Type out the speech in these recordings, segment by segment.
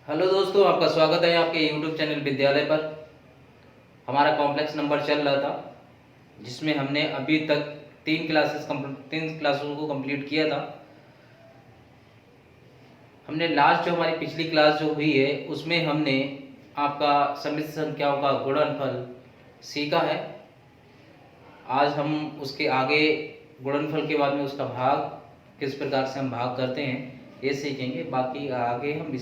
Hello दोस्तों, आपका स्वागत है आपके YouTube चैनल विद्यालय पर। हमारा कॉम्प्लेक्स नंबर चल रहा था जिसमें हमने अभी तक तीन क्लासों को कंप्लीट किया था। हमने लास्ट जो हमारी पिछली क्लास जो हुई है उसमें हमने आपका सम्मिश्र संख्याओं का गुणनफल सीखा है। आज हम उसके आगे गुणनफल के बाद में उसका भाग किस प्रकार से हम भाग करते हैं ये सीखेंगे। बाकी आगे हम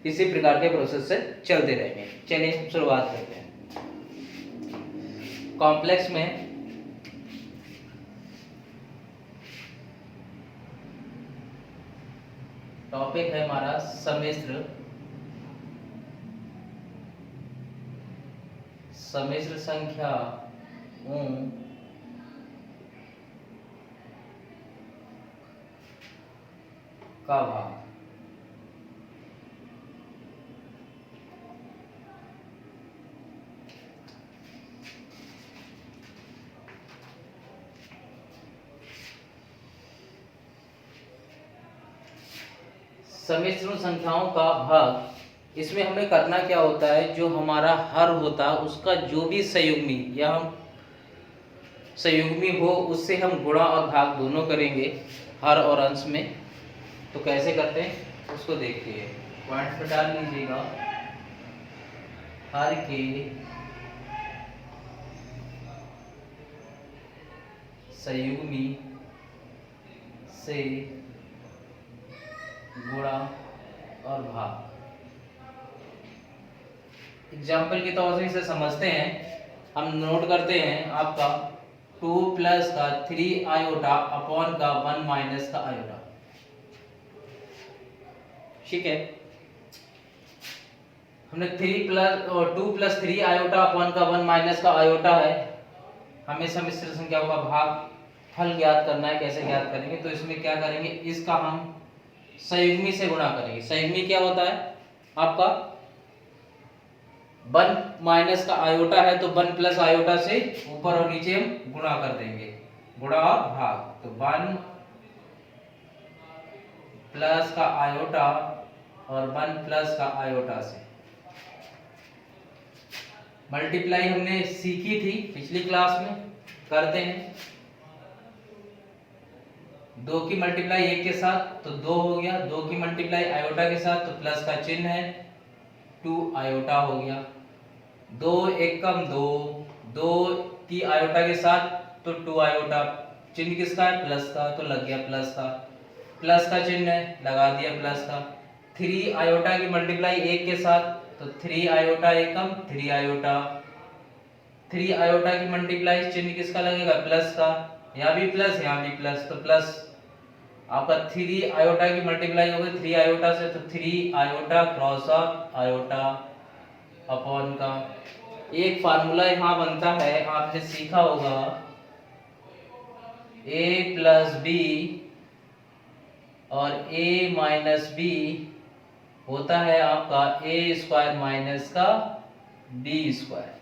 इसी प्रकार के प्रोसेस से चलते रहेंगे। चलिए हम शुरुआत करते हैं। कॉम्प्लेक्स में टॉपिक है हमारा सम्मिश्र संख्याओं का भाग। सम्मिश्र संख्याओं का भाग, इसमें हमें करना क्या होता है, जो हमारा हर होता है उसका जो भी संयुग्मी या हम संयुग्मी हो उससे हम गुणा और भाग दोनों करेंगे हर और अंश में। तो कैसे करते हैं उसको देखिए। पॉइंट पर डाल लीजिएगा। हर के संयुग्मी से गुणा और भाग। एग्जाम्पल के तौर से इसे समझते हैं। हम नोट करते हैं आपका 2 प्लस का 3 आयोटा अपॉन का 1 माइनस का आयोटा। ठीक है, हमने 2 प्लस 3 आयोटा अपॉन का 1 माइनस का आयोटा है। हमें सम्मिश्र संख्याओं का भाग फल ज्ञात करना है। कैसे ज्ञात करेंगे, तो इसमें क्या करेंगे, इसका हम संयुग्मी से गुणा करेंगे। संयुग्मी क्या होता है आपका 1 माइनस का आयोटा है तो 1 प्लस आयोटा से ऊपर और नीचे हम गुणा कर देंगे, गुणा और भाग। तो 1 प्लस का आयोटा और 1 प्लस का आयोटा से मल्टीप्लाई हमने सीखी थी पिछली क्लास में। करते हैं 2 की मल्टीप्लाई 1 के साथ तो 2 हो गया। 2 की मल्टीप्लाई आयोटा के साथ तो प्लस का चिन्ह है 2 आयोटा हो गया। 2 एकम 2, 2 की आयोटा के साथ तो 2 आयोटा, चिन्ह किसका है प्लस का, तो लग गया प्लस का। प्लस का चिन्ह है, लगा दिया प्लस का। 3 आयोटा की मल्टीप्लाई 1 के साथ तो 3 आयोटा एकम 3 आयोटा। 3 आयोटा की मल्टीप्लाई चिन्ह किसका लगेगा प्लस का, यहाँ भी प्लस यहाँ भी प्लस, तो प्लस आपका 3 आयोटा की मल्टीप्लाई हो गई 3 आयोटा से तो 3 आयोटा क्रॉस आयोटा अपॉन का। एक फार्मूला यहाँ बनता है, आपने सीखा होगा, a प्लस बी और a माइनस बी होता है आपका a स्क्वायर माइनस का b स्क्वायर।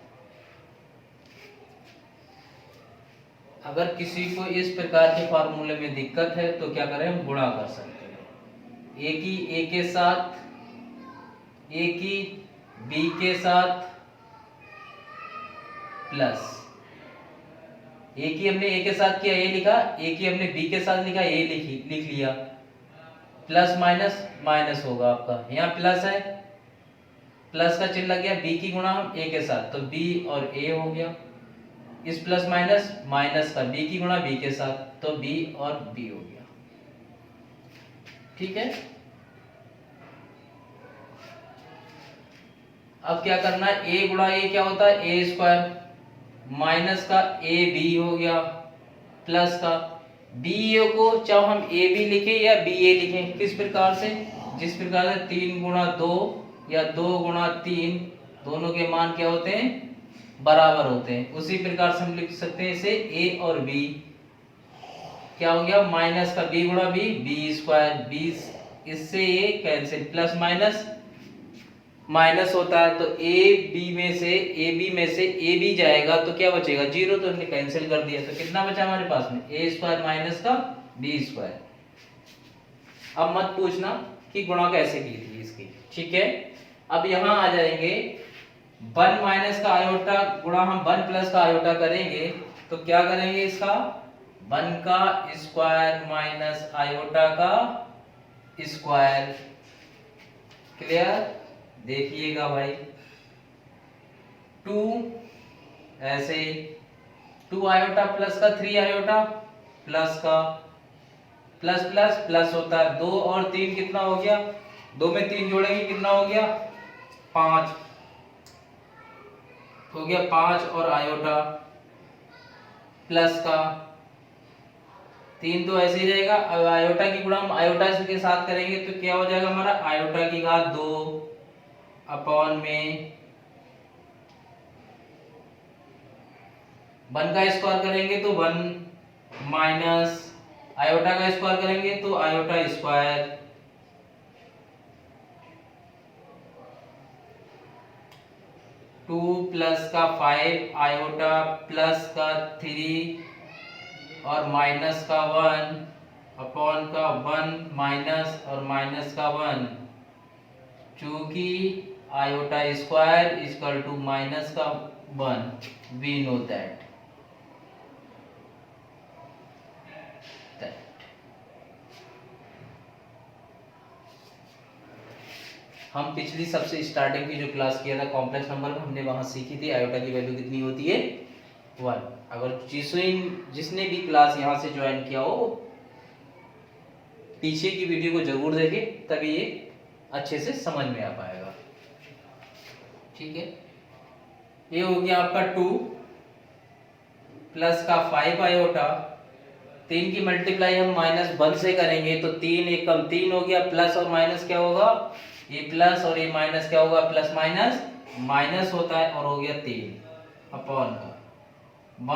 अगर किसी को इस प्रकार के फार्मूले में दिक्कत है तो क्या करें, हम गुणा कर सकते हैं। a की a के साथ, a की b के साथ प्लस a की हमने a के साथ किया a लिखा, a की हमने b के साथ लिखा a लिख लिया। प्लस माइनस माइनस होगा आपका, यहाँ प्लस है, प्लस का चिन्ह लग गया। b की गुणा हम a के साथ तो b और a हो गया। इस प्लस माइनस माइनस का b की गुणा b के साथ तो b और b हो गया। ठीक है, अब क्या करना है, a गुणा a क्या होता है a स्क्वायर माइनस का a b हो गया प्लस का b a को चाहे हम a b लिखे या b a लिखें, किस प्रकार से, जिस प्रकार से 3 गुणा 2 या 2 गुणा 3 दोनों के मान क्या होते हैं बराबर होते हैं, उसी प्रकार से हम लिख सकते हैं इसे a और b क्या हो गया माइनस का b गुणा b b स्क्वायर, b इससे a cancel, plus minus minus होता है तो ए बी में से ए बी जाएगा तो क्या बचेगा 0, तो हमने कैंसिल कर दिया। तो कितना बचा हमारे पास में a स्क्वायर माइनस का b स्क्वायर। अब मत पूछना की गुणा कैसे की थी इसकी, ठीक है। अब यहाँ आ जाएंगे 1 माइनस का आयोटा गुणा हम 1 प्लस का आयोटा करेंगे तो क्या करेंगे इसका 1 का स्क्वायर माइनस आयोटा का स्क्वायर। क्लियर, देखिएगा भाई 2 ऐसे 2 आयोटा प्लस का 3 आयोटा प्लस का प्लस प्लस प्लस होता है 2 और 3 कितना हो गया, 2 में 3 जोड़ेंगे कितना हो गया 5 हो गया 5 और आयोटा प्लस का 3 तो ऐसे ही रहेगा। अब आयोटा की गुणा हम आयोटा के साथ करेंगे तो क्या हो जाएगा हमारा आयोटा की घात 2 अपॉन में 1 का स्क्वायर करेंगे तो 1 माइनस आयोटा का स्क्वायर करेंगे तो आयोटा स्क्वायर 2 प्लस का 5 आयोटा प्लस का 3 और माइनस का 1 अपॉन का 1 माइनस और माइनस का 1 चूंकि iota square equal to minus का 1 वी नो दैट हम पिछली सबसे स्टार्टिंग की जो क्लास किया था कॉम्प्लेक्स नंबर में हमने वहां सीखी थी आयोटा की वैल्यू कितनी होती है 1। अगर जिसने भी क्लास यहां से ज्वाइन किया हो पीछे की वीडियो को जरूर देखें तभी ये अच्छे से समझ में आ पाएगा, ठीक है। ये हो गया आपका 2 प्लस का 5 आयोटा 3 की मल्टीप्लाई हम -1 से करेंगे तो 3 एक कम 3 हो गया प्लस और माइनस क्या होगा ये प्लस और ये माइनस क्या होगा प्लस माइनस माइनस होता है और हो गया 3 अपॉन का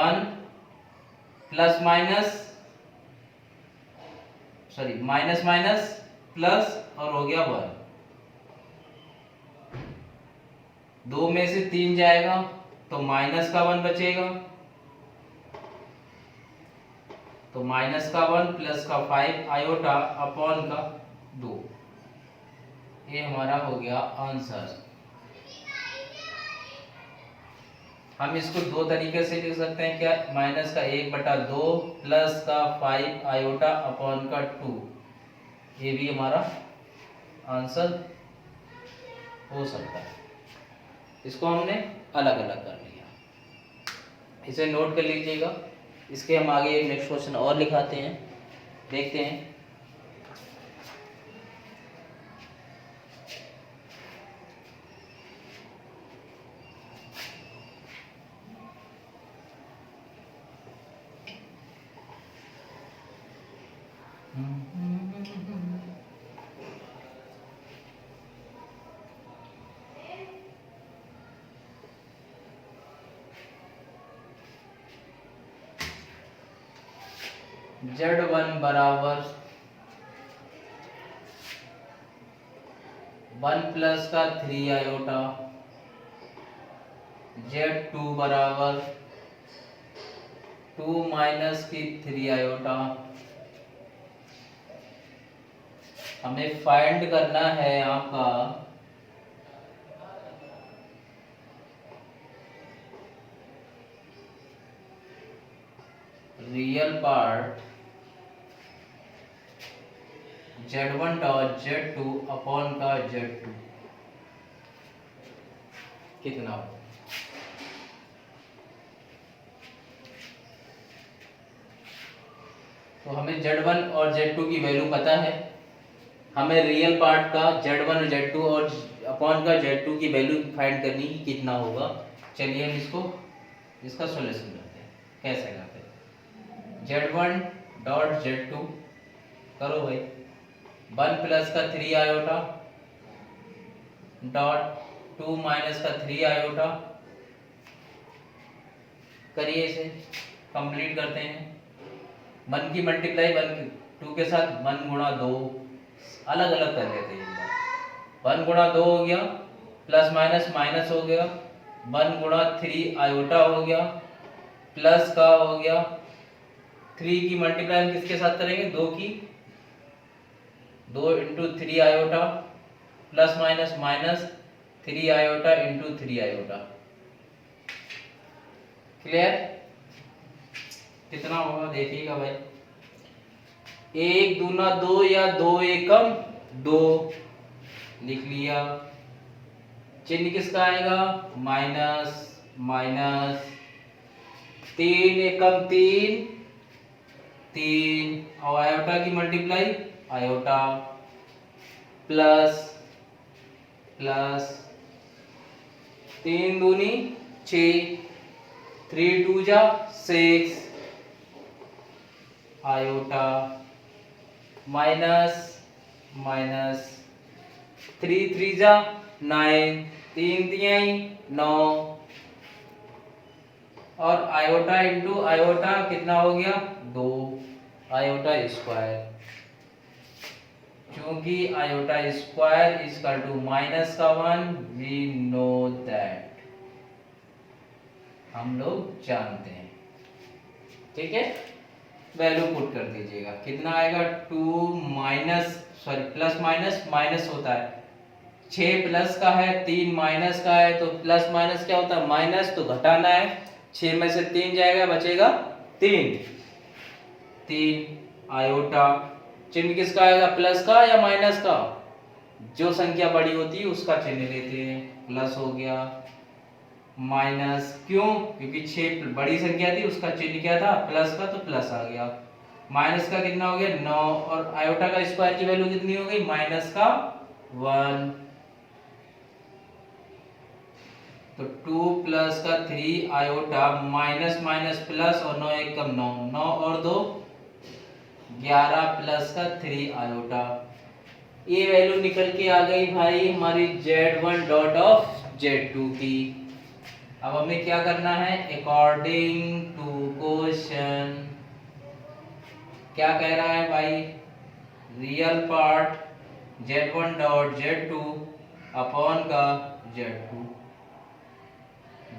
1 plus minus sorry minus minus plus और हो गया 1 2 में से 3 जाएगा तो माइनस का 1 बचेगा तो माइनस का 1 प्लस का 5 आयोटा अपॉन का 2 ये हमारा हो गया आंसर। हम इसको दो तरीके से लिख सकते हैं क्या माइनस का 1/2 प्लस का 5 आयोटा अपॉन का 2 ये भी हमारा आंसर हो सकता है। इसको हमने अलग अलग कर लिया, इसे नोट कर लीजिएगा। इसके हम आगे नेक्स्ट क्वेश्चन और लिखाते हैं, देखते हैं। Z1 बराबर 1 प्लस का 3 आयोटा Z2 बराबर 2 माइनस की 3 आयोटा। हमें फाइंड करना है आपका real part Z1 dot Z2 upon का Z2 कितना हो। तो हमें Z1 और Z2 की वैल्यू पता है, हमें रियल पार्ट का Z1 Z2 और अपॉन का Z2 की वैल्यू फाइंड करनी है कितना होगा। चलिए हम इसका सॉल्यूशन करते हैं। कैसे करते हैं Z1 डॉट Z2 करो भाई 1 प्लस का 3 आयोटा डॉट 2 माइनस का 3 आयोटा करिए, इसे कंप्लीट करते हैं। 1 की मल्टीप्लाई 2 के साथ 1 गुणा 2 अलग अलग कर लेते हैं। 1 गुणा 2 हो गया प्लस माइनस माइनस हो गया 1 गुणा 3 आयोटा हो गया प्लस का हो गया 3 की मल्टीप्लाई हम किसके साथ करेंगे 2 2 into 3 iota plus minus minus 3 iota into 3 iota. Clear? कितना होगा देखिएगा भाई, 1 दूना 2 या 2 एकम 2 लिख लिया। चिन्ह किसका आएगा? माइनस माइनस 3 एकम 3 3 और आयोटा की मल्टीप्लाई आयोटा प्लस प्लस 3 दूनी 6 3 2 जा 6 आयोटा माइनस माइनस 3 3 जा 9 3 तिहाई 9 और आयोटा इंटू आयोटा कितना हो गया? 2 आयोटा स्क्वायर। क्योंकि iota square is equal to minus का 1, वी नो दैट, हम लोग जानते हैं। ठीक है, वैल्यू पुट कर दीजिएगा। कितना आएगा? 2 minus sorry plus minus minus होता है, 6 प्लस का है 3 माइनस का है, तो प्लस माइनस क्या होता है? माइनस, तो घटाना है। 6 में से 3 जाएगा, बचेगा 3 3 आयोटा। चिन्ह किसका आएगा? प्लस का या माइनस का? जो संख्या बड़ी होती है उसका चिन्ह लेते हैं। प्लस हो गया, माइनस क्यों? क्योंकि 6 बड़ी संख्या थी, उसका चिन्ह क्या था? प्लस का, तो प्लस आ गया। माइनस का कितना हो गया? 9 और आयोटा का स्क्वायर की वैल्यू कितनी हो गई? माइनस का 1। तो 2 प्लस का 3 आयोटा माइनस माइनस प्लस और 9 एक कम 9 9 और 2 11 प्लस का 3 आयोटा। ये वैल्यू निकल के आ गई भाई हमारी Z1 डॉट ऑफ Z2 की। अब हमें क्या करना है? अकॉर्डिंग टू क्वेश्चन क्या कह रहा है भाई? Real part Z1 dot Z2 upon का Z2।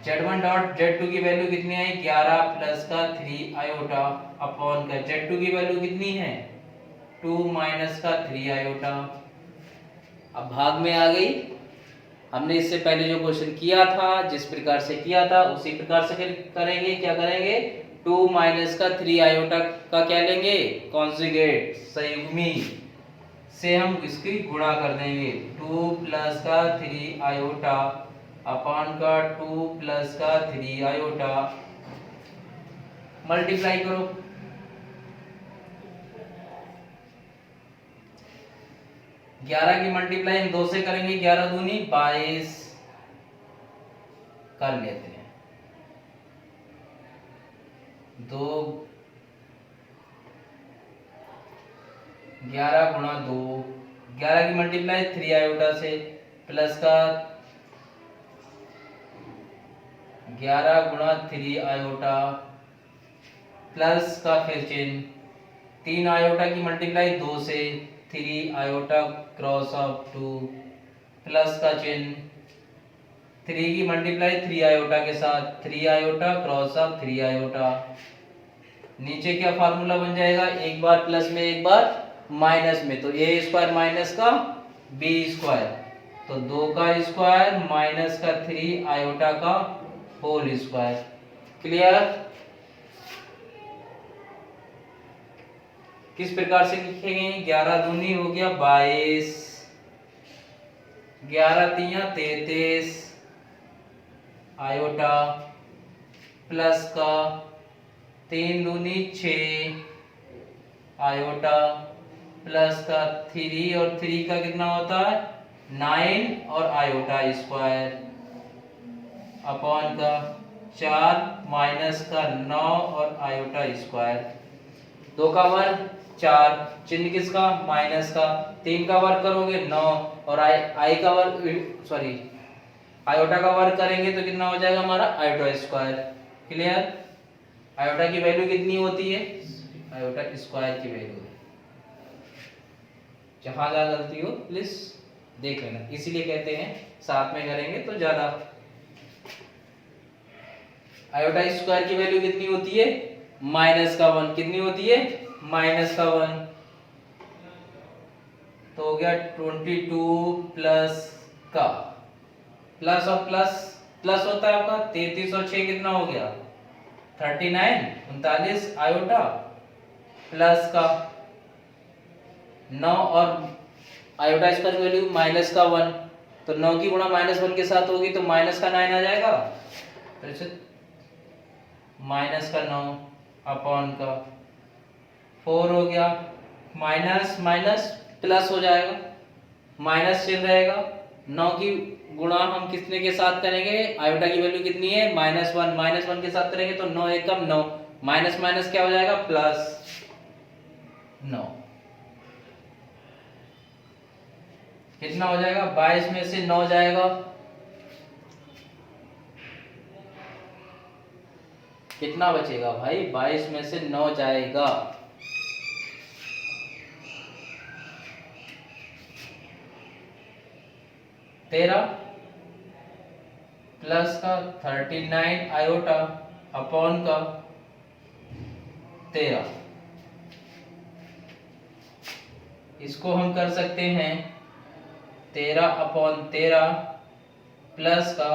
Z1 डॉट Z2 की वैल्यू कितनी है? 11 प्लस का 3 आयोटा अपॉन का Z2 की वैल्यू कितनी है? 2 माइनस का 3 आयोटा। अब भाग में आ गई। हमने इससे पहले जो क्वेश्चन किया था, जिस प्रकार से किया था उसी प्रकार से करेंगे। क्या करेंगे? 2 माइनस का 3 आयोटा का क्या लेंगे? कॉन्जुगेट, संयुग्मी से हम इसकी गुणा कर देंगे। 2 प्लस का 3 आयोटा अपॉन का 2 प्लस का 3 आयोटा, मल्टीप्लाई करो। ग्यारह की मल्टीप्लाई हम 2 से करेंगे, 11 दूनी 22 कर लेते हैं। 2 11 गुणा 2, 11 की मल्टीप्लाई 3 आयोटा से प्लस का 11 गुणा 3 आयोटा प्लस का फिर चिन्ह 3 आयोटा की मल्टीप्लाई 2 से 3 आयोटा क्रॉस ऑफ 2 प्लस का चिन्ह 3 की मल्टीप्लाई 3 आयोटा के साथ 3 आयोटा क्रॉस ऑफ 3 आयोटा। नीचे क्या फार्मूला बन जाएगा? एक बार प्लस में एक बार माइनस में, तो ए स्क्वायर माइनस का बी स्क्वायर, तो 2 का स्क्वायर माइनस का 3 आयोटा का होल स्क्वायर। क्लियर? किस प्रकार से लिखेंगे? 11 दूनी हो गया 22, 11 तिया 33 आयोटा प्लस का 3 दूनी 6 आयोटा प्लस का 3 और 3 का कितना होता है? 9 और आयोटा स्क्वायर अपॉन का 4 माइनस का 9 और आयोटा स्क्वायर। 2 का वर्ग 4, चिन्ह किसका? माइनस का। 3 का वर्ग करोगे 9 और आई का वर्ग सॉरी आयोटा का वर्ग करेंगे तो कितना हो जाएगा हमारा? Iota square. क्लियर? आयोटा की वैल्यू कितनी होती है? आयोटा स्क्वायर की वैल्यू है। जहां जहां गलती हो प्लीज देख लेना, इसीलिए कहते हैं साथ में करेंगे तो ज्यादा। आयोटा स्क्वायर की वैल्यू कितनी होती है? माइनस का 1। कितनी होती है? माइनस का 1। तो हो गया 22 प्लस का प्लस और प्लस प्लस होता है आपका 33 और 6 कितना हो गया 39 39 आयोटा प्लस का 9 और आयोटा इसका वैल्यू माइनस का 1 तो 9 की गुणा -1 के साथ होगी तो माइनस का 9 आ जाएगा तो माइनस का 9 अपॉन का 4 हो गया माइनस माइनस प्लस हो जाएगा माइनस चिन्ह रहेगा 9 की गुणा हम कितने के साथ करेंगे आयोटा की वैल्यू कितनी है -1 के साथ करेंगे तो 9 एकम 9 माइनस माइनस क्या हो जाएगा प्लस 9 कितना हो जाएगा 22 में से 9 जाएगा कितना बचेगा भाई 22 में से 9 जाएगा 13 प्लस का 39 आयोटा अपॉन का 13 इसको हम कर सकते हैं 13 अपॉन 13 प्लस का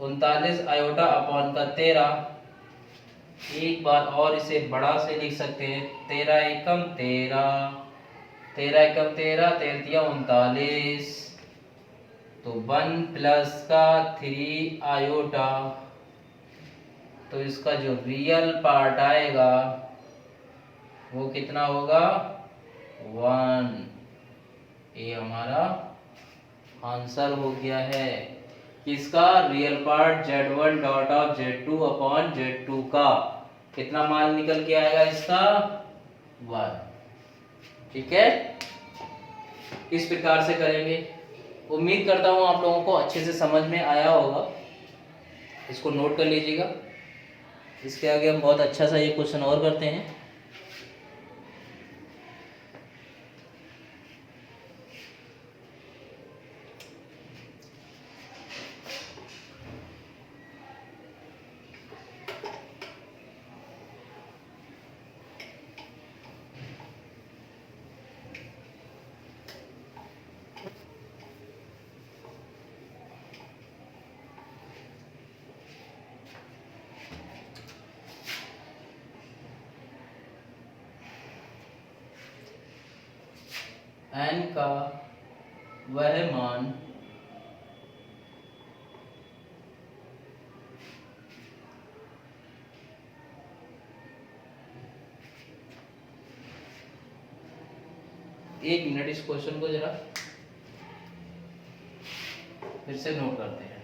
39 आयोटा अपॉन का 13 एक बार और इसे बड़ा से लिख सकते हैं 13 एकम 13 13 एकम 13 13 39 तो 1 प्लस का 3 आयोटा तो इसका जो रियल पार्ट आएगा वो कितना होगा 1 ये हमारा आंसर हो गया है किसका real part z1 dot of z2 upon z2 का कितना मान निकल के आएगा इसका 1 ठीक है इस प्रकार से करेंगे उम्मीद करता हूँ आप लोगों को अच्छे से समझ में आया होगा इसको नोट कर लीजिएगा इसके आगे हम बहुत अच्छा सा ये क्वेश्चन और करते हैं n का वह मान एक मिनट इस क्वेश्चन को जरा फिर से नोट करते हैं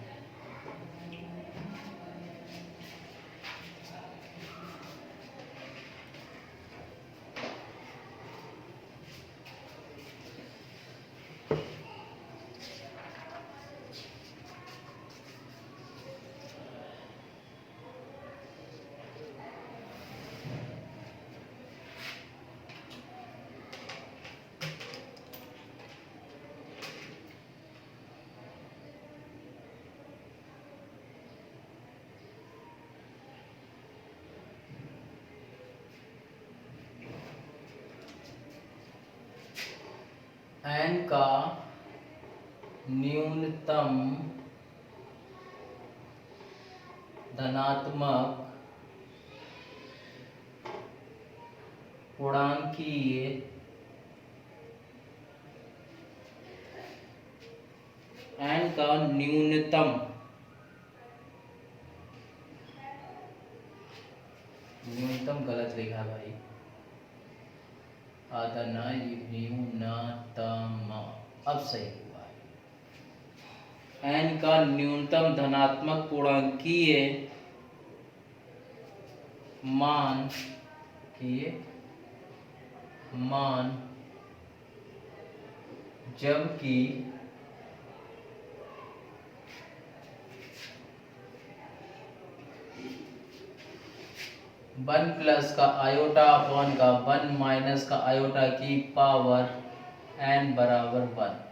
n का न्यूनतम धनात्मक पूर्णांकीय n का न्यूनतम गलत लिखा भाई न्यूनतम अब सही हुआ है n का न्यूनतम धनात्मक पूर्णांकीय मान जबकि वन प्लस का आयोटा अपॉन का 1 माइनस का आयोटा की पावर n बराबर 1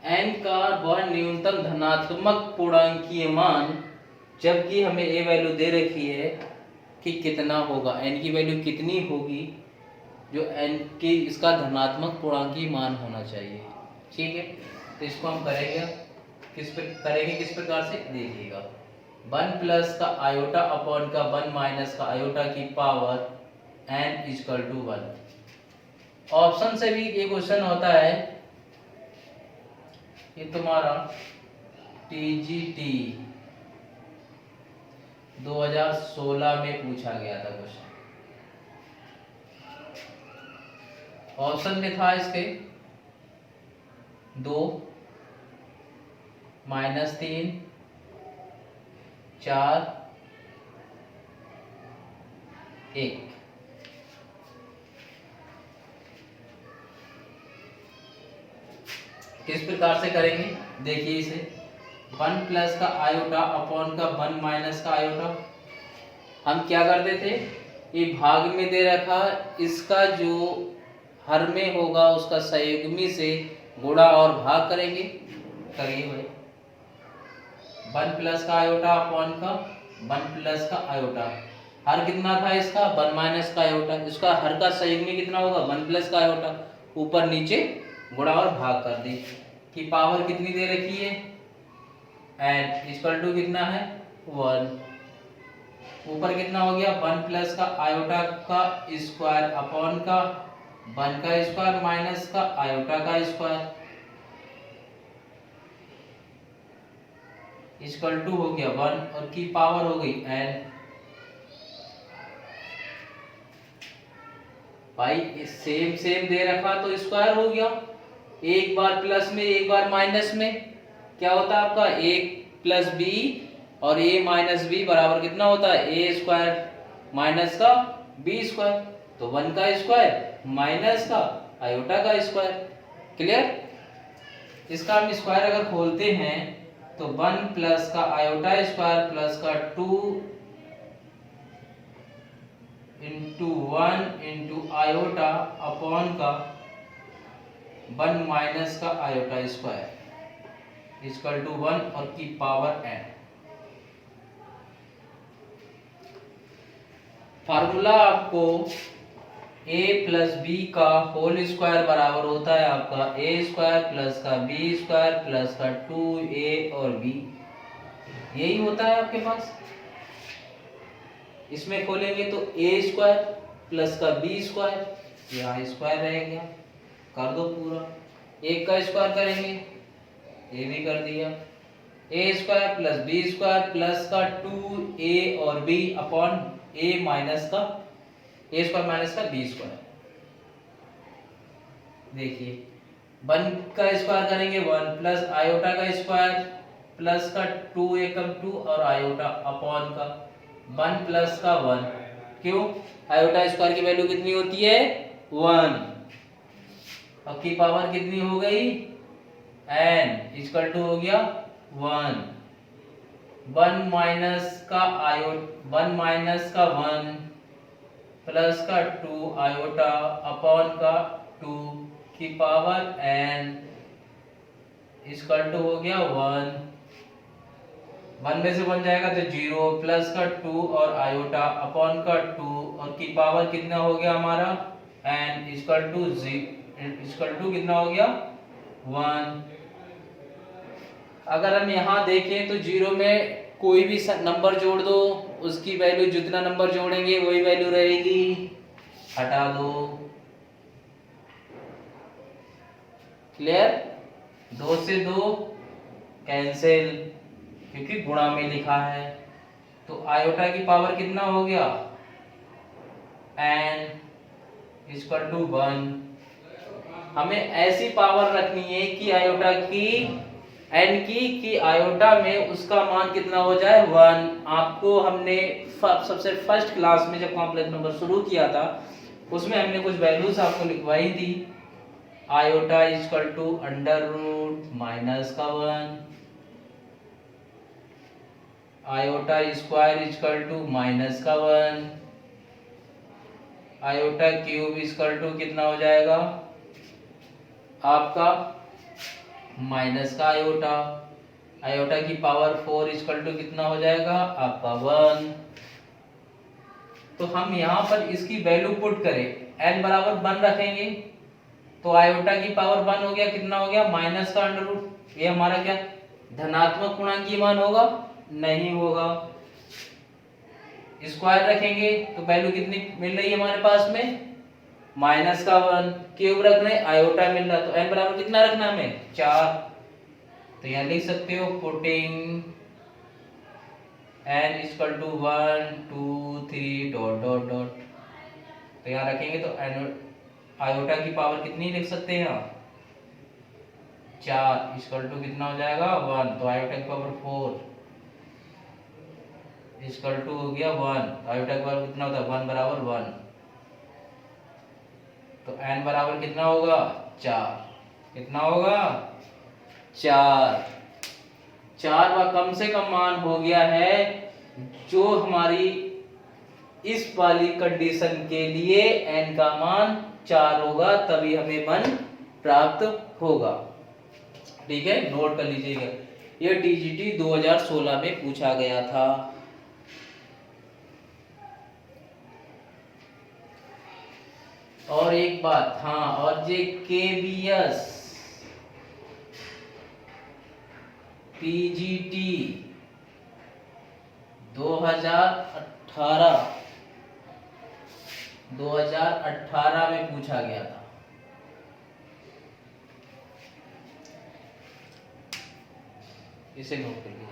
n का वह न्यूनतम धनात्मक पूर्णांकीय मान, जबकि हमें a वैल्यू दे रखी है कि कितना होगा, n की वैल्यू कितनी होगी जो n की इसका धनात्मक पूर्णांकीय मान होना चाहिए। ठीक है, तो इसको हम करेंगे किस प्रकार से देखिएगा। 1 प्लस का आयोटा अपॉन का 1 माइनस का आयोटा की power n equal to 1। Option से भी ये क्वेश्चन होता है, ये तुम्हारा TGT 2016 में पूछा गया था क्वेश्चन। ऑप्शन में था इसके 2 -3 4 1। किस प्रकार से करेंगे देखिए इसे। 1 प्लस का आयोटा अपॉन का 1 माइनस का आयोटा, हम क्या करते थे, ये भाग में दे रखा, इसका जो हर में होगा उसका संयुग्मी से गुणा और भाग करेंगे। करिए भाई, 1 प्लस का आयोटा अपॉन का 1 प्लस का आयोटा, हर कितना था इसका 1 माइनस का आयोटा, इसका हर का संयुग्मी कितना होगा 1 प्लस का आयोटा, ऊपर नीचे गुणा और भाग कर दी, कि पावर कितनी दे रखी है n इक्वल टू कितना है 1, ऊपर कितना हो गया 1 प्लस का आयोटा का स्क्वायर अपॉन का 1 का स्क्वायर माइनस का आयोटा का स्क्वायर इक्वल टू हो गया 1 और की पावर हो गई n। भाई सेम दे रखा तो स्क्वायर हो गया, एक बार प्लस में एक बार माइनस में क्या होता है आपका a प्लस बी और a माइनस बी बराबर कितना होता है a स्क्वायर माइनस का b स्क्वायर, तो 1 का स्क्वायर माइनस का आयोटा का स्क्वायर। क्लियर। इसका हम स्क्वायर अगर खोलते हैं तो 1 प्लस का आयोटा स्क्वायर प्लस का 2 इंटू 1 इंटू आयोटा अपॉन का 1 माइनस का आयोटा स्क्वायर इक्वल टू 1 और की पावर n। फार्मूला आपको a प्लस बी का होल स्क्वायर बराबर होता है आपका a स्क्वायर प्लस का b स्क्वायर प्लस का 2a और b, यही होता है आपके पास। इसमें खोलेंगे तो a स्क्वायर प्लस का b स्क्वायर, यहाँ स्क्वायर रहेगा, कर दो पूरा, एक का स्क्वायर करेंगे ये भी कर दिया, a square plus b square plus का 2a और b अपॉन a माइनस का a स्क्वायर माइनस का b स्क्वायर। देखिए 1 का स्क्वायर करेंगे 1 प्लस आयोटा का स्क्वायर प्लस का 2 एकम 2 और आयोटा अपॉन का 1 प्लस का 1, क्यों आयोटा स्क्वायर की वैल्यू कितनी होती है 1 और की पावर कितनी हो गई n इक्वल टू हो गया 1 माइनस का 1 प्लस का 2 आयोटा अपॉन का 2 की पावर n इक्वल टू हो गया 1 में से 1 जाएगा तो 0 प्लस का 2 और आयोटा अपॉन का 2 और की पावर कितना हो गया हमारा n इक्वल टू कितना हो गया 1। अगर हम यहाँ देखें तो 0 में कोई भी नंबर जोड़ दो, उसकी वैल्यू जितना नंबर जोड़ेंगे वही वैल्यू रहेगी, हटा दो। क्लियर। 2 से 2 कैंसिल क्योंकि गुणा में लिखा है, तो आयोटा की पावर कितना हो गया n इक्वल टू 1। हमें ऐसी पावर रखनी है कि आयोटा की n की आयोटा में उसका मान कितना हो जाए 1। आपको हमने सबसे फर्स्ट क्लास में जब कॉम्प्लेक्स नंबर शुरू किया था उसमें हमने कुछ वैल्यूज आपको लिखवाई थी, iota equal to under root minus का 1, iota square equal to minus का 1, आयोटा क्यूब इक्वल टू कितना हो जाएगा आपका माइनस का आयोटा, आयोटा की पावर 4 इक्वल टू कितना हो जाएगा आपका 1। तो हम यहाँ पर इसकी वैल्यू पुट करें, n बराबर 1 रखेंगे तो आयोटा की पावर 1 हो गया, कितना हो गया माइनस का अंडर रूट। ये हमारा क्या धनात्मक पूर्णांकीय मान होगा? नहीं होगा। स्क्वायर रखेंगे तो वैल्यू कितनी मिल रही है हमारे पास में? माइनस का 1। क्यूब रख रहे आयोटा मिल रहा, तो n बराबर कितना रखना हमें? 4। तो यहाँ लिख सकते हो putting n equal to 1 2 3 dot dot dot. तो यहाँ रखेंगे तो आयोटा की पावर कितनी लिख सकते हैं यहाँ? 4 इक्वल टू कितना हो जाएगा 1। तो आयोटा की पावर 4 इक्वल टू हो गया 1। तो आयोटा की पावर कितना होता है? 1 बराबर 1। तो n बराबर कितना होगा? 4। कितना होगा? 4। 4 व कम से कम मान हो गया है जो हमारी इस वाली कंडीशन के लिए n का मान 4 होगा, तभी हमें मन प्राप्त होगा। ठीक है, नोट कर लीजिएगा, यह टीजीटी 2016 में पूछा गया था। और एक बात, हाँ, और जे केबीएस पीजीटी 2018 में पूछा गया था। इसे नोट कर लीजिए।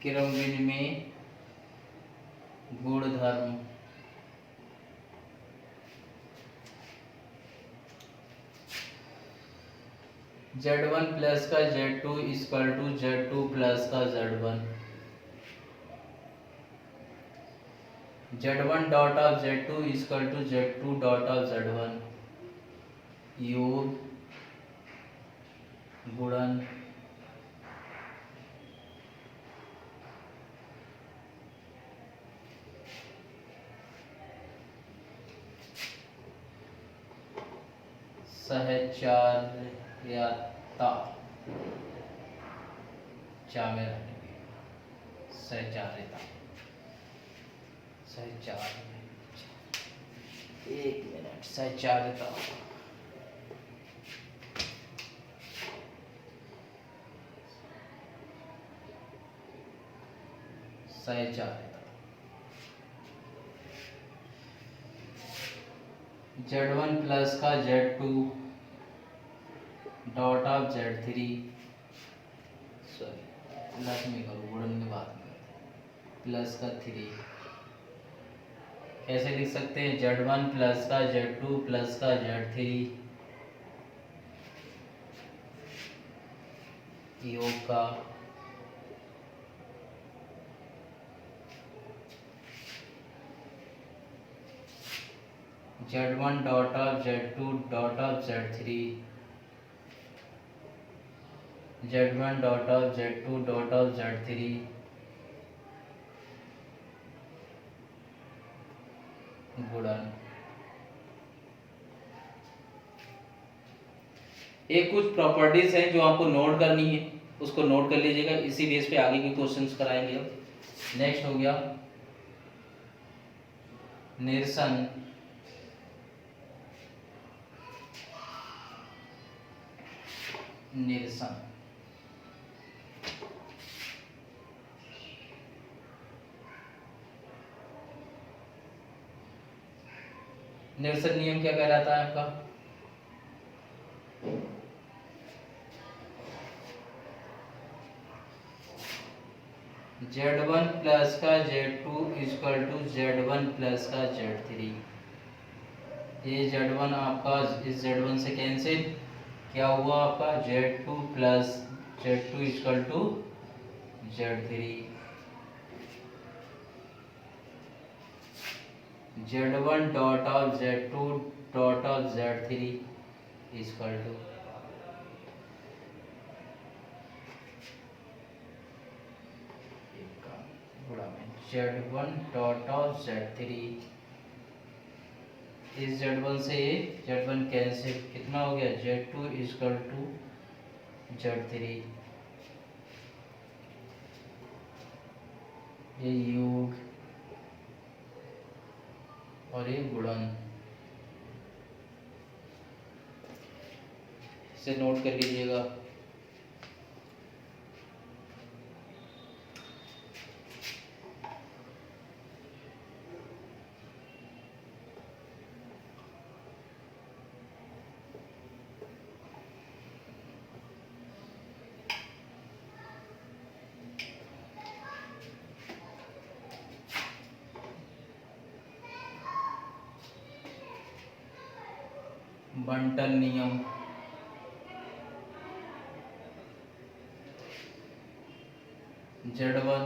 क्रम विनिमय गुणधर्म। Z1 प्लस का Z2 equal to Z2 plus का Z1। Z1 dot of Z2 equal to Z2 dot of Z1 योग गुणन सहचार्यता। एक मिनट, सहचार्यता। Z1 प्लस का Z2 dot of Z3, sorry plus में करो, गुणन के बाद में प्लस का 3। कैसे लिख सकते हैं? Z1 प्लस का Z2 प्लस का Z3 योग का Z1 dot of Z2 dot of Z3 Z1 dot of Z2 dot of Z3 गुणन। ये कुछ प्रॉपर्टीज हैं जो आपको नोट करनी है, उसको नोट कर लीजिएगा, इसी बेस पे आगे के क्वेश्चंस कराएंगे अब। नेक्स्ट हो गया निरसन। निरसन निरसन नियम क्या कहलाता है आपका? Z1 प्लस का Z2 equal to Z1 plus का Z3। ये Z1 आपका इस Z1 से कैंसिल, क्या हुआ आपका Z2 plus Z2 equal to Z3। Z1 dot of Z2 dot of Z3 equal to Z1 dot of Z3। इस Z1 से ये Z1 कैंसिल, कितना हो गया Z2 इक्वल टू Z3। ये योग और ये गुणन, इसे नोट कर लीजिएगा। बंटन नियम। Z1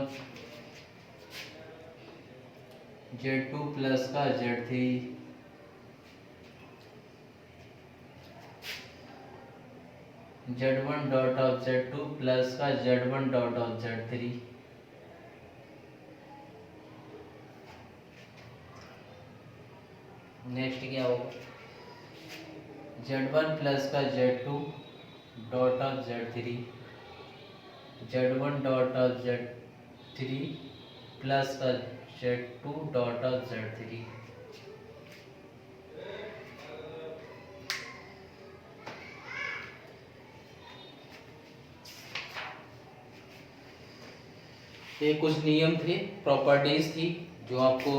Z2 प्लस का Z3, Z1 dot of Z2 plus का Z1 dot of Z3। Next क्या होगा Z1 प्लस का Z2 dot of Z3, Z1 dot of Z3 plus का Z2 डॉट ऑफ Z3। ये कुछ नियम थे, प्रॉपर्टीज थी जो आपको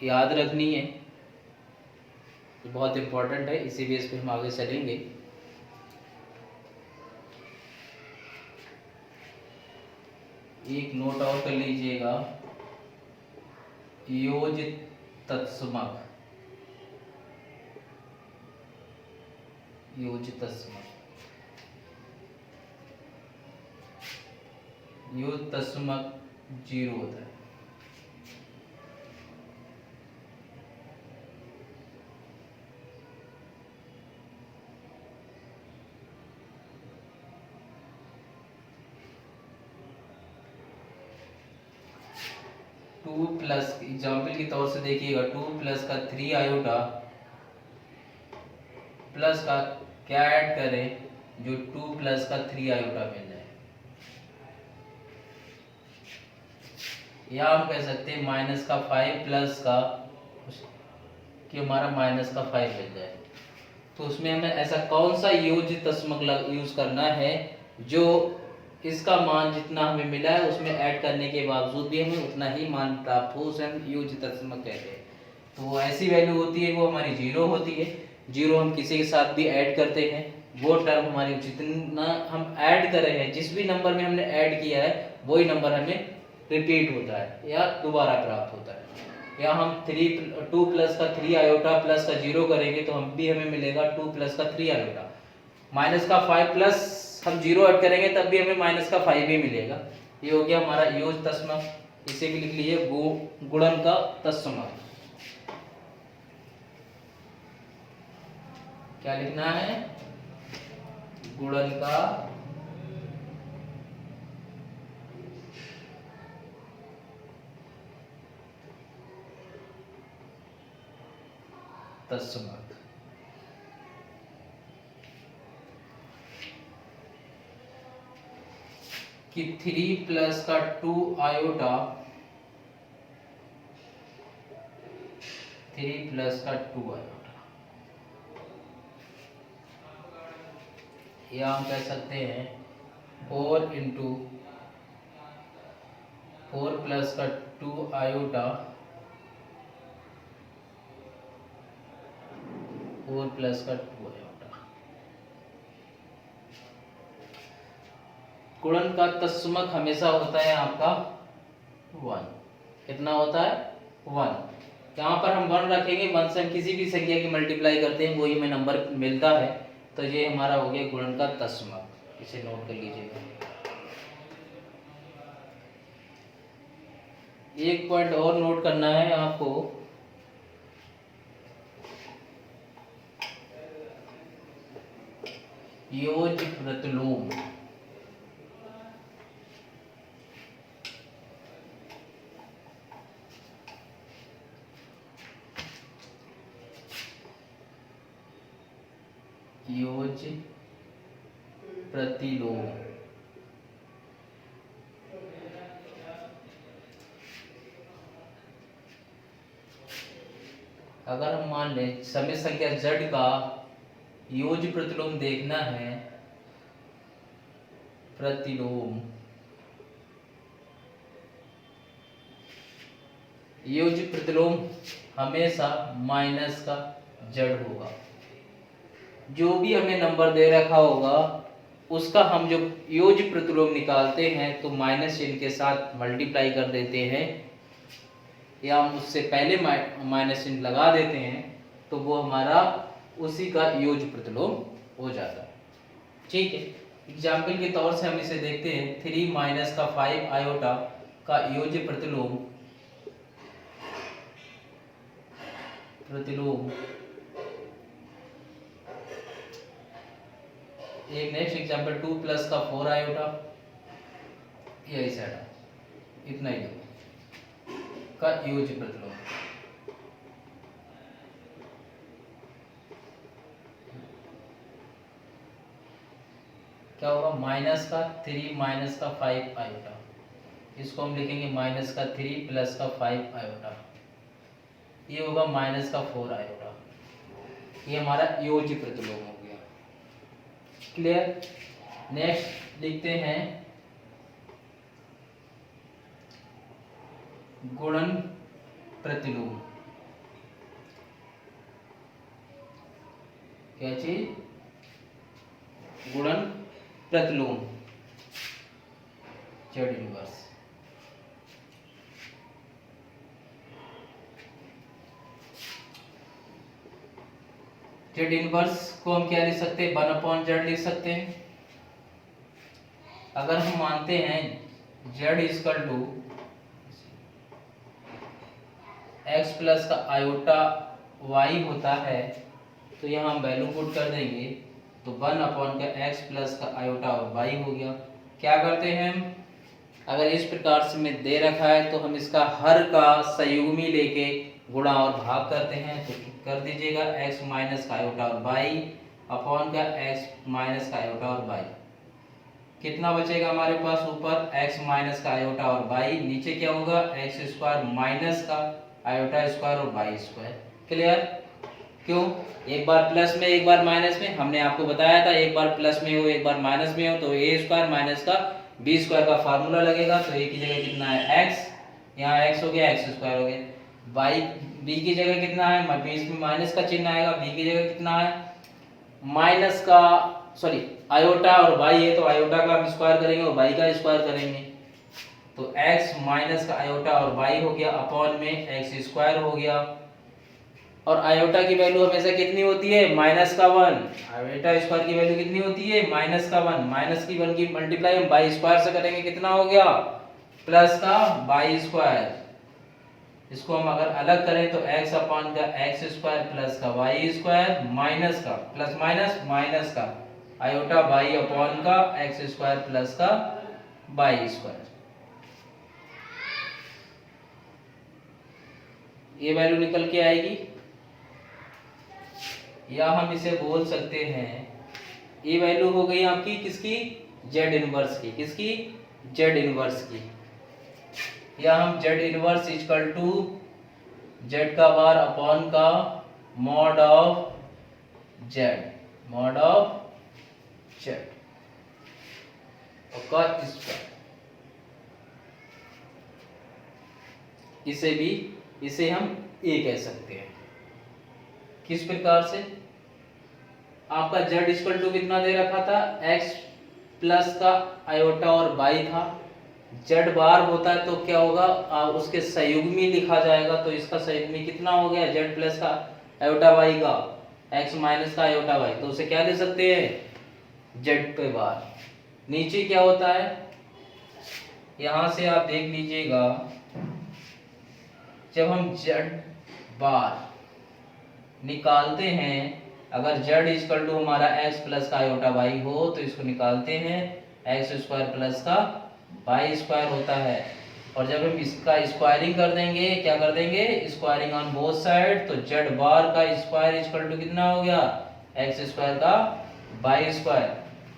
याद रखनी है, बहुत इंपॉर्टेंट है, इसी बेस पे हम आगे चलेंगे। एक नोट आउट कर लीजिएगा, योजित तत्समक। योजित तत्समक, योजित तत्समक 0 होता है। टू प्लस, एग्जाम्पल के तौर से देखिएगा, 2 प्लस का 3 आयोटा प्लस का क्या ऐड करें जो 2 प्लस का 3 आयोटा मिल जाए, या हम कह सकते हैं माइनस का 5 प्लस का कि हमारा माइनस का 5 मिल जाए। तो उसमें हमें ऐसा कौन सा योजित तस्मक यूज करना है जो इसका मान जितना हमें मिला है उसमें ऐड करने के बावजूद भी हमें उतना ही मान प्राप्त हो, उसे हम योजित तस्मक कहते हैं। तो ऐसी वैल्यू होती है वो हमारी 0 होती है। 0 हम किसी के साथ भी ऐड करते हैं, वो टर्म हमारी जितना हम ऐड कर रहे हैं, जिस भी नंबर में हमने ऐड किया है वही नंबर हमें रिपीट होता है या दोबारा प्राप्त होता है। या हम 2 प्लस का 3 आयोटा प्लस का 0 करेंगे तो हम भी हमें मिलेगा 2 प्लस का 3 आयोटा। माइनस का 5 प्लस हम 0 ऐड करेंगे तब भी हमें माइनस का 5 ही मिलेगा। ये हो गया हमारा योज तस्मक। इसे भी लिख लीजिए गुणन का तस्मक। क्या लिखना है? गुणन का तस्मक कि 3 प्लस का 2 आयोटा, 3 प्लस का 2 आयोटा, या हम कह सकते हैं 4 इंटू 4 प्लस का 2 आयोटा, 4 प्लस का 2 आयोटा। गुणन का तत्समक हमेशा होता है आपका 1। कितना होता है? 1। यहाँ पर हम 1 रखेंगे, 1 से हम किसी भी संख्या की मल्टीप्लाई करते हैं वही हमें नंबर मिलता है, तो ये हमारा हो गया गुणन का तत्समक। इसे नोट कर लीजिएगा। एक पॉइंट और नोट करना है आपको, योज्य प्रतिलोम। योज्य प्रतिलोम अगर हम मान लें समय संख्या z का योज्य प्रतिलोम देखना है, प्रतिलोम योज्य प्रतिलोम हमेशा माइनस का z होगा। जो भी हमें नंबर दे रखा होगा उसका हम जो योज्य प्रतिलोम निकालते हैं तो माइनस चिन्ह के साथ मल्टीप्लाई कर देते हैं, या हम उससे पहले माइनस चिन्ह लगा देते हैं, तो वो हमारा उसी का योज्य प्रतिलोम हो जाता है। ठीक है, एग्जाम्पल के तौर से हम इसे देखते हैं। 3 माइनस का 5 आयोटा का योज्य प्रतिलोम एक नेक्स्ट एग्जाम्पल 2 प्लस का 4 आयोटा, यही साइड इतना ही का योज्य प्रतिलोम। क्या होगा? माइनस का 3 माइनस का 5 आयोटा, इसको हम लिखेंगे माइनस का 3 प्लस का 5 आयोटा, ये होगा माइनस का 4 आयोटा। ये हमारा योज्य प्रतिलोम हो गया। क्लियर? नेक्स्ट लिखते हैं गुणन प्रतिलोम। क्या चीज? गुणन प्रतिलोम, z इनवर्स। z इनवर्स को हम क्या लिख सकते हैं? 1/z लिख सकते हैं। अगर हम मानते हैं z equal to x plus का आयोटा y होता है, तो यहाँ हम वैल्यू पुट कर देंगे, तो 1/x प्लस का आयोटा और y हो गया। क्या करते हैं हम? अगर इस प्रकार से में दे रखा है तो हम इसका हर का संयुग्मी लेके गुणा और भाग करते हैं, तो कर दीजिएगा x माइनस का आयोटा और y अपॉन का x माइनस का आयोटा और y। कितना बचेगा हमारे पास? ऊपर x माइनस का आयोटा और y, नीचे क्या होगा? x स्क्वायर माइनस का आयोटा स्क्वायर और y स्क्वायर। क्लियर? क्यों? एक बार प्लस में एक बार माइनस में, हमने आपको बताया था एक बार प्लस में हो एक बार माइनस में हो तो a स्क्वायर माइनस का b स्क्वायर का फार्मूला लगेगा। तो a की जगह कितना है? x, यहाँ x हो गया, x स्क्वायर हो गया। y b की जगह कितना है? b में माइनस का चिन्ह आएगा, b की जगह कितना है? माइनस का सॉरी आयोटा और y है तो आयोटा का हम स्क्वायर करेंगे और y का स्क्वायर करेंगे, तो x माइनस का आयोटा और y हो गया अपॉन में x स्क्वायर हो गया। और आयोटा की वैल्यू हमेशा कितनी होती है? माइनस का 1। आयोटा स्क्वायर की वैल्यू कितनी होती है? माइनस का 1। माइनस की 1 की मल्टीप्लाई हम y स्क्वायर से करेंगे, कितना हो गया? प्लस का y स्क्वायर। इसको हम अगर अलग करें तो x अपॉन का x स्क्वायर प्लस का y स्क्वायर माइनस का प्लस माइनस माइनस का आयोटा y अपॉन का x स्क्वायर प्लस का y स्क्वायर। ये वैल्यू निकल के आएगी या हम इसे बोल सकते हैं, ये वैल्यू हो गई आपकी किसकी, जेड इनवर्स की, किसकी, जेड इनवर्स की। या हम Z inverse equal to Z का बार अपॉन का mod of Z, mod of Z का स्क्वायर, इसे हम ए कह सकते हैं। किस प्रकार से, आपका z इक्वल टू कितना दे रखा था, x प्लस का आयोटा और बाई था। z बार होता है तो क्या होगा, उसके संयुग्मी लिखा जाएगा, तो इसका संयुग्मी कितना हो गया, z प्लस का आयोटा बाई का x माइनस का आयोटा बाई, तो उसे क्या ले सकते हैं, z पे बार। नीचे क्या होता है, यहां से आप देख लीजिएगा, जब हम z बार निकालते हैं, अगर z इक्वल टू हमारा x प्लस का आयोटा वाई हो तो इसको निकालते हैं x स्क्वायर प्लस का वाई स्क्वायर होता है। और जब हम इसका स्क्वायरिंग कर देंगे, क्या कर देंगे, स्क्वायरिंग ऑन बोथ साइड, तो z बार का स्क्वायर इक्वल टू कितना हो गया, x स्क्वायर का वाई स्क्वायर।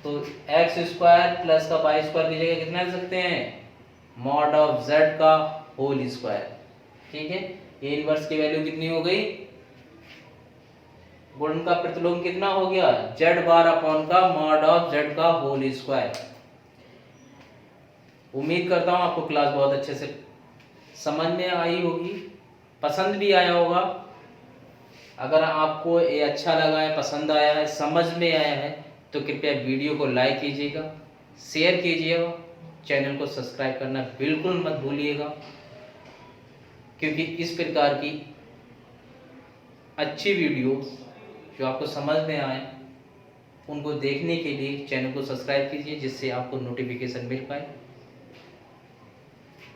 तो x स्क्वायर प्लस का वाई स्क्वायर की जगह कितना लिख सकते हैं, मॉड ऑफ z का होल स्क्वायर। ठीक है, ये इनवर्स की वैल्यू कितनी हो गई, गुण का प्रतिलोम कितना हो गया, z बार अपॉन का मॉड ऑफ z का होल स्क्वायर। उम्मीद करता हूं आपको क्लास बहुत अच्छे से समझ में आई होगी, पसंद भी आया होगा। अगर आपको ये अच्छा लगा है, पसंद आया है, समझ में आया है, तो कृपया वीडियो को लाइक कीजिएगा, शेयर कीजिएगा, चैनल को सब्सक्राइब करना बिल्कुल मत भूलिएगा, क्योंकि इस प्रकार की अच्छी वीडियो जो आपको समझ में आए उनको देखने के लिए चैनल को सब्सक्राइब कीजिए, जिससे आपको नोटिफिकेशन मिल पाए।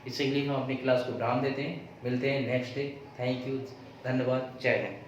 इसीलिए हम अपनी क्लास को विराम देते हैं, मिलते हैं नेक्स्ट डे। थैंक यू, धन्यवाद, जय हिंद।